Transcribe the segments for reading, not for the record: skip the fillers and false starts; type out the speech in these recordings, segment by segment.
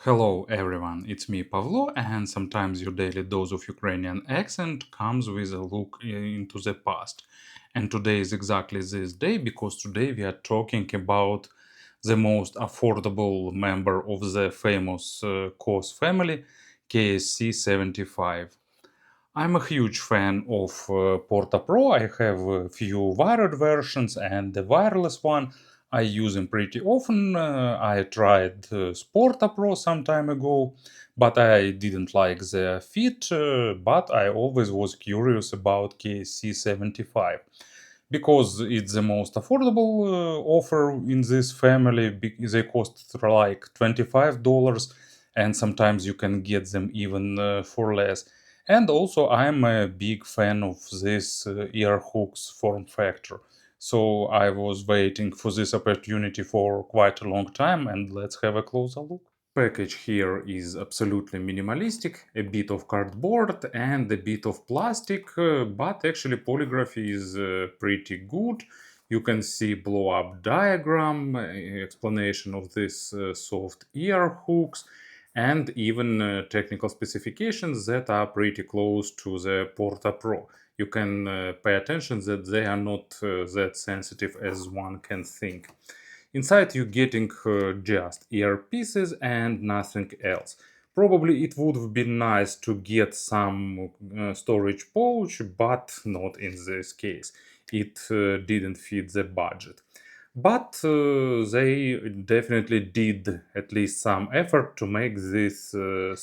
Hello everyone, it's me Pavlo, and sometimes your daily dose of Ukrainian accent comes with a look into the past. And today is exactly this day because today we are talking about the most affordable member of the famous Koss family, KSC75. I'm a huge fan of Porta Pro. I have a few wired versions and the wireless one. I use them pretty often. I tried Porta Pro some time ago, but I didn't like the fit. But I always was curious about KC75 because it's the most affordable offer in this family. They cost like $25, and sometimes you can get them even for less. And also, I'm a big fan of this ear hooks form factor. So I was waiting for this opportunity for quite a long time, and let's have a closer look. Package here is absolutely minimalistic, a bit of cardboard and a bit of plastic, but actually polygraphy is pretty good. You can see blow-up diagram, explanation of this soft ear hooks, and even technical specifications that are pretty close to the Porta Pro. You can pay attention that they are not that sensitive as one can think. Inside you're getting just earpieces and nothing else. Probably it would have been nice to get some storage pouch, but not in this case. It didn't fit the budget. But they definitely did at least some effort to make this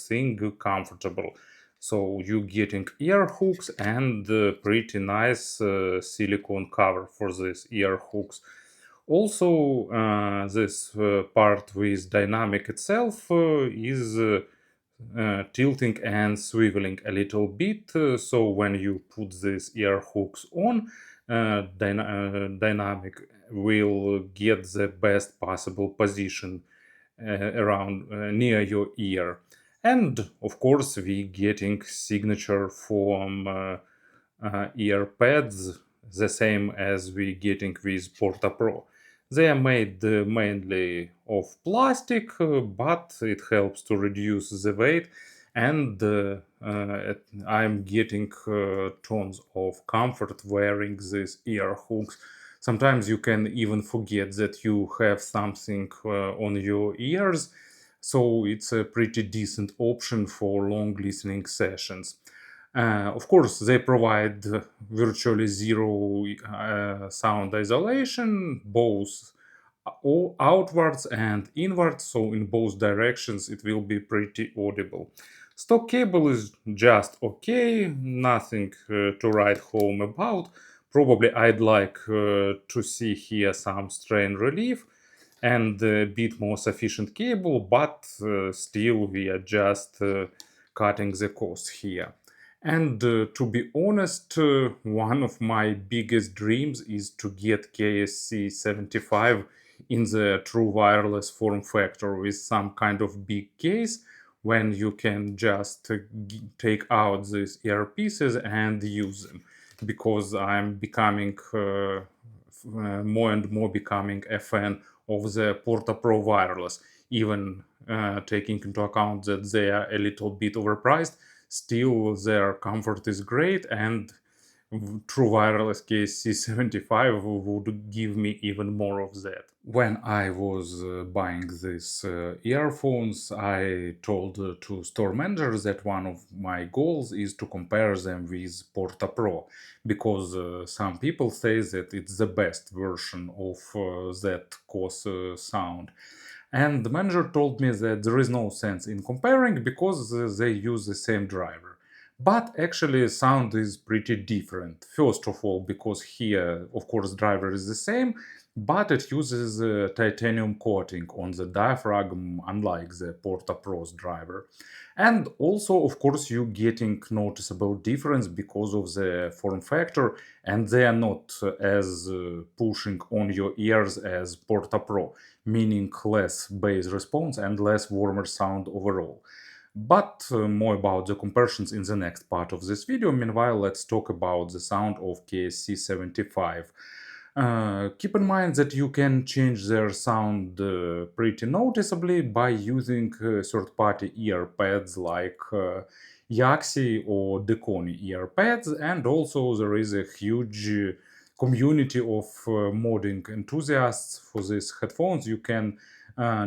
thing comfortable. So you're getting ear hooks and pretty nice silicone cover for these ear hooks. Also, this part with dynamic itself is tilting and swiveling a little bit. So when you put these ear hooks on, dynamic will get the best possible position around near your ear. And of course, we getting signature from ear pads, the same as we getting with Porta Pro. They are made mainly of plastic, but it helps to reduce the weight, and I'm getting tons of comfort wearing these ear hooks. Sometimes you can even forget that you have something on your ears, so it's a pretty decent option for long listening sessions. Of course, they provide virtually zero sound isolation, both outwards and inwards, so in both directions it will be pretty audible. Stock cable is just okay, nothing to write home about. Probably I'd like to see here some strain relief and a bit more sufficient cable, but still we are just cutting the cost here. And to be honest, one of my biggest dreams is to get KSC75 in the true wireless form factor with some kind of big case when you can just take out these earpieces and use them, because I'm becoming more and more becoming a fan of the Porta Pro wireless, even taking into account that they are a little bit overpriced. Still, their comfort is great, and true wireless case C75 would give me even more of that. When I was buying these earphones, I told to store managers that one of my goals is to compare them with Porta Pro, because some people say that it's the best version of that Koss sound. And the manager told me that there is no sense in comparing because they use the same driver. But actually, sound is pretty different. First of all, because here, of course, driver is the same, but it uses a titanium coating on the diaphragm, unlike the Porta Pro's driver. And also, of course, you getting noticeable difference because of the form factor, and they are not as pushing on your ears as Porta Pro, meaning less bass response and less warmer sound overall. But more about the comparisons in the next part of this video. Meanwhile, let's talk about the sound of KSC75. Keep in mind that you can change their sound pretty noticeably by using third-party earpads like Yaxi or Deconi earpads, and also there is a huge community of modding enthusiasts for these headphones. You can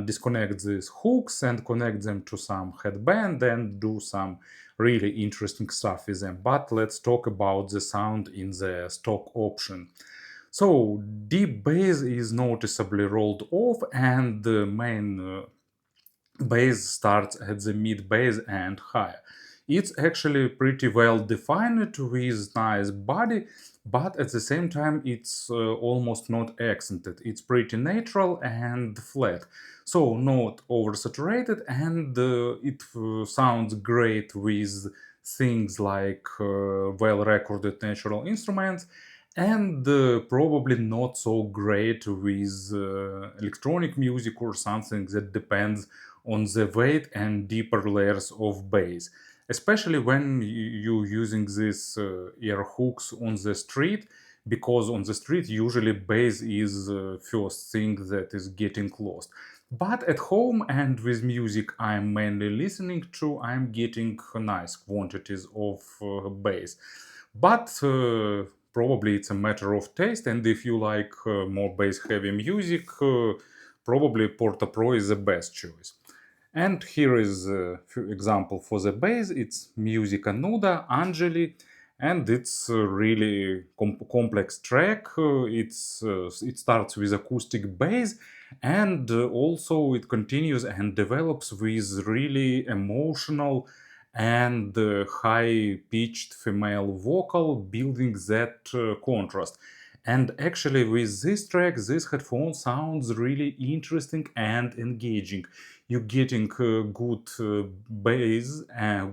disconnect these hooks and connect them to some headband and do some really interesting stuff with them. But let's talk about the sound in the stock option. So deep bass is noticeably rolled off, and the main bass starts at the mid bass and higher. It's actually pretty well defined with nice body, but at the same time it's almost not accented. It's pretty natural and flat, so not oversaturated, and it sounds great with things like well recorded natural instruments, and probably not so great with electronic music or something that depends on the weight and deeper layers of bass, especially when you using these ear hooks on the street, because on the street usually bass is first thing that is getting lost. But at home and with music I'm mainly listening to, I'm getting nice quantities of bass. But probably it's a matter of taste, and if you like more bass heavy music, probably Porta Pro is the best choice. And here is a few example for the bass. It's Musica Nuda, Angeli, and it's a really complex track. It starts with acoustic bass, and also it continues and develops with really emotional and high-pitched female vocal, building that contrast. And actually, with this track, this headphone sounds really interesting and engaging. You're getting good bass,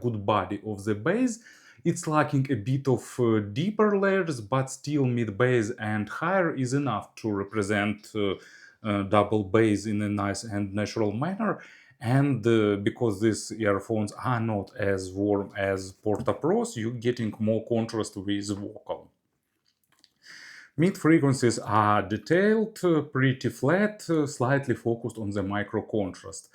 good body of the bass. It's lacking a bit of deeper layers, but still mid bass and higher is enough to represent double bass in a nice and natural manner. And because these earphones are not as warm as Porta Pros, you're getting more contrast with vocal. Mid frequencies are detailed, pretty flat, slightly focused on the micro contrast.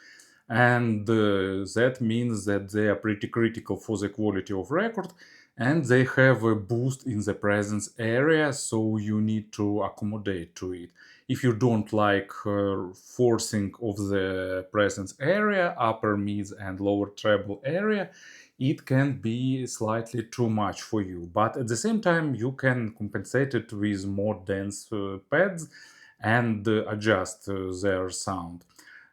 And that means that they are pretty critical for the quality of record, and they have a boost in the presence area, so you need to accommodate to it. If you don't like forcing of the presence area, upper mids and lower treble area, it can be slightly too much for you. But at the same time, you can compensate it with more dense pads and adjust their sound.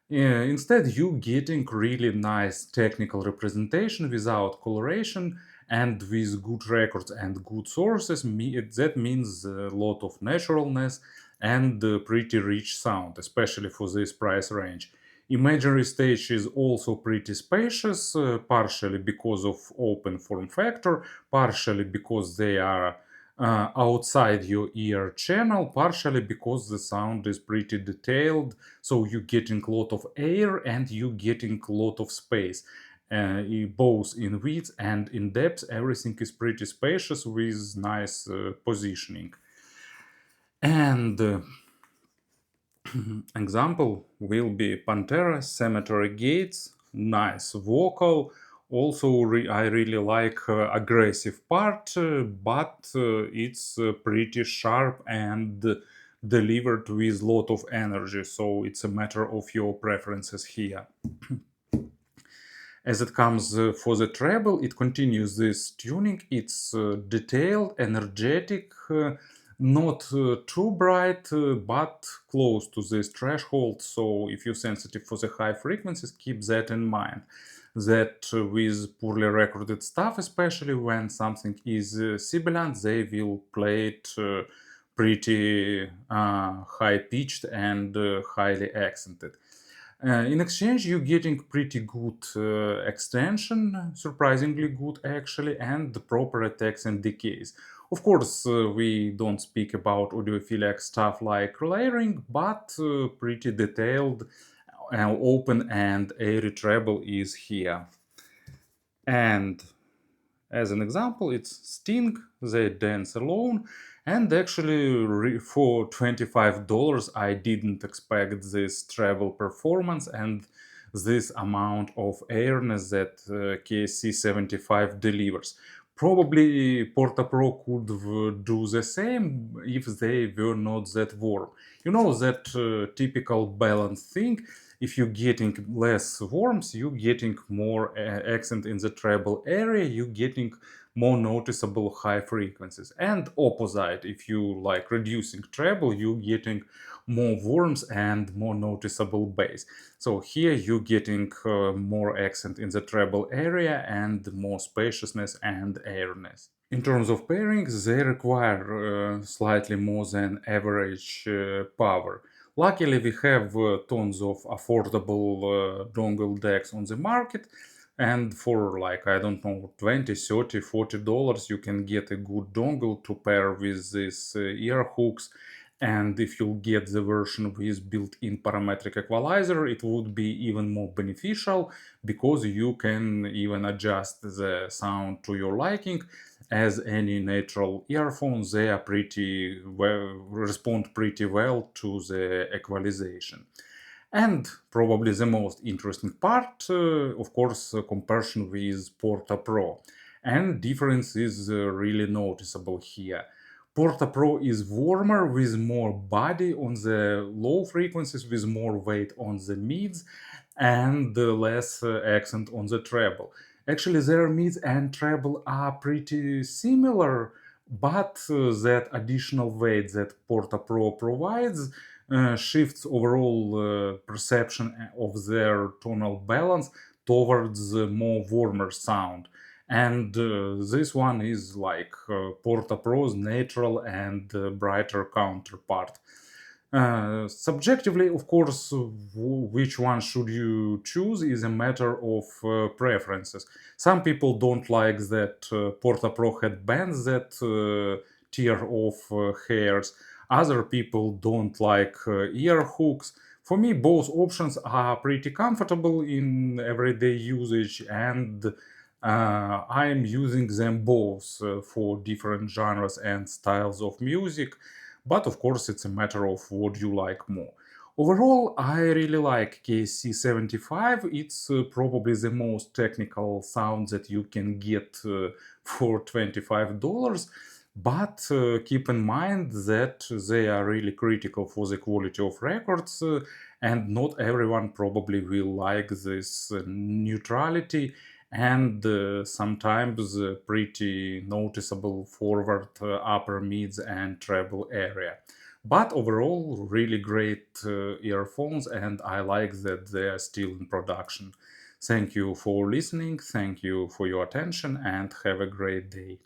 Instead, you getting really nice technical representation without coloration and with good records and good sources. That means a lot of naturalness and pretty rich sound, especially for this price range. Imaginary stage is also pretty spacious, partially because of open form factor, partially because they are outside your ear channel, partially because the sound is pretty detailed, so you're getting a lot of air and you're getting a lot of space. Both in width and in depth, everything is pretty spacious with nice positioning. And example will be Pantera, Cemetery Gates, nice vocal. Also, I really like aggressive part, but it's pretty sharp and delivered with lot of energy. So it's a matter of your preferences here. As it comes for the treble, it continues this tuning. It's detailed, energetic, not too bright, but close to this threshold. So if you're sensitive for the high frequencies, keep that in mind. That with poorly recorded stuff, especially when something is sibilant, they will play it pretty high pitched and highly accented. In exchange, you're getting pretty good extension, surprisingly good actually, and the proper attacks and decays. Of course, we don't speak about audiophilic stuff like layering, but pretty detailed, open and airy treble is here. And as an example, it's Sting, they dance alone, And actually, for $25, I didn't expect this treble performance and this amount of airness that KSC75 delivers. Probably Porta Pro could do the same if they were not that warm. You know that typical balance thing. If you're getting less warmth, you're getting more accent in the treble area, you're getting more noticeable high frequencies. And opposite, if you like reducing treble, you're getting more warmth and more noticeable bass. So here you're getting more accent in the treble area and more spaciousness and airness. In terms of pairings, they require slightly more than average power. Luckily, we have tons of affordable dongle decks on the market, and for like, I don't know, 20, 30, $40, you can get a good dongle to pair with these ear hooks. And if you get the version with built-in parametric equalizer, it would be even more beneficial because you can even adjust the sound to your liking. As any natural earphones, they are pretty well, respond pretty well to the equalization. And probably the most interesting part, of course, comparison with Porta Pro. And difference is really noticeable here. Porta Pro is warmer with more body on the low frequencies, with more weight on the mids, and less accent on the treble. Actually, their mids and treble are pretty similar, but that additional weight that Porta Pro provides shifts overall perception of their tonal balance towards more warmer sound. And this one is like Porta Pro's natural and brighter counterpart. Subjectively, of course, which one should you choose is a matter of preferences. Some people don't like that Porta Pro headbands that tear off hairs. Other people don't like ear hooks. For me, both options are pretty comfortable in everyday usage, and I am using them both for different genres and styles of music. But of course, it's a matter of what you like more. Overall, I really like KSC75. It's probably the most technical sound that you can get for $25. But keep in mind that they are really critical for the quality of records, and not everyone probably will like this neutrality and sometimes pretty noticeable forward, upper mids, and treble area. But overall, really great earphones, and I like that they are still in production. Thank you for listening, thank you for your attention, and have a great day.